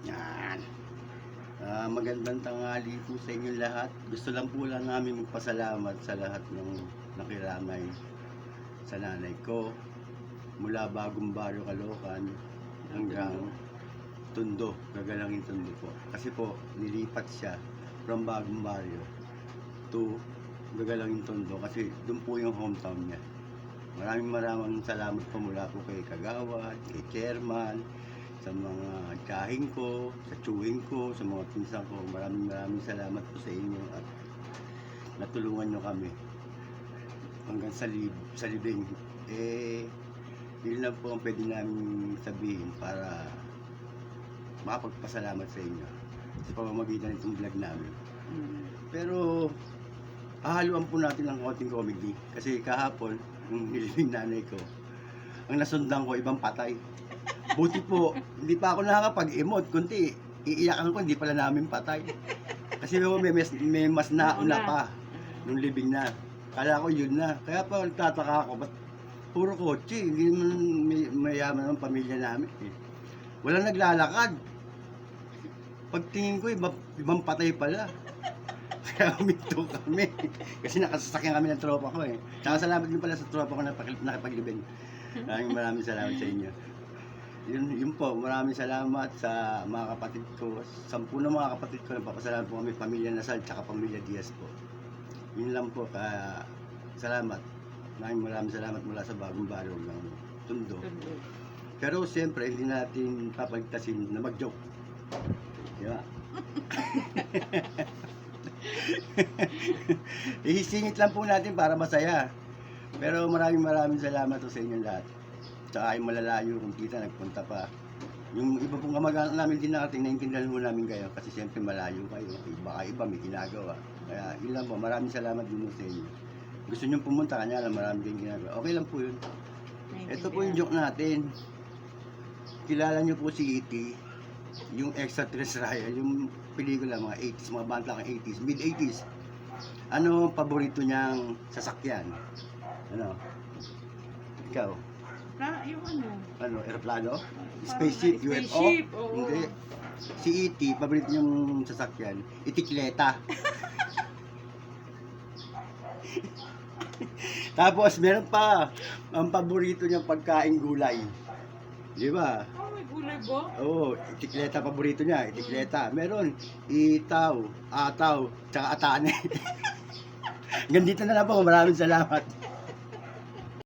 Yan. Magandang tanghali po sa inyo lahat. Gusto lang po lang namin magpasalamat sa lahat ng nakiramay sa nanay ko. Mula Bagong Baryo, Caloocan hanggang Tondo, Gagalangin Tondo po. Kasi po, nilipat siya from Bagong Baryo to Gagalangin Tondo kasi doon po yung hometown niya. Maraming salamat po mula po kay Kagawad, kay Chairman, sa mga kahing ko, sa chewing ko, sa mga pinsan ko. Maraming salamat po sa inyo at natulungan nyo kami hanggang sa libing. Yun lang po ang pwede namin sabihin para makapagpasalamat sa inyo sa pamamagitan itong vlog namin. Pero hahaluan po natin ng konting comedy kasi kahapon yung nilibing nanay ko, ang nasundan ko ibang patay. Buti po, hindi pa ako nakakapag-emote, kundi iiyakan ko, hindi pala namin patay. Kasi may mas nauna pa nung libing na. Kala ko yun na. Kaya pa nagtataka ako, ba't puro kotse, hindi naman mayaman ang pamilya namin. Walang naglalakad. Pagtingin ko, ibang patay pala. Kaya huminto kami. Kasi nakasasakyan kami ng tropa ko eh. Saka salamat din pala sa tropa ko na nakapaglibing. Maraming salamat sa inyo. Yun po, maraming salamat sa mga kapatid ko. 10 na mga kapatid ko, nagpapasalamat po kami, pamilya Nasal, tsaka pamilya Diaz po. Yun lang po, kaya salamat. Maraming salamat mula sa Bagong Baryo ng Tondo. Pero siyempre, hindi natin papagtasin na mag-joke. Di ba? Isingit lang po natin para masaya. Pero maraming salamat po sa inyong lahat. Tsaka yung malalayo kung kita nagpunta pa. Yung iba pong kamag-anak namin din natin, naiintindihan mo namin kayo kasi siyempre malayo kayo. Baka iba may ginagawa. Kaya yun lang po, maraming salamat din sa inyo. Gusto nyo pumunta, kanya lang marami din ginagawa. Okay lang po yun. Ito po yung joke natin. Kilala nyo po si E.T. Yung extraterrestrial, yung pelikula mga 80s, mga banta ng 80s, mid-80s. Ano paborito niyang sasakyan? Ano? Ikaw? Yung ano? Ano, aeroplano? Spaceship, UFO? Oo. Hindi. Si E.T., paborito niyang sasakyan, itikleta. Tapos, meron pa, ang paborito niyang pagkain gulay. Di ba? May gulay ba? Oo, itikleta paborito niya, itikleta. Meron, itaw, ataw, tsaka atane. Hanggang dito na lang po, maraming salamat.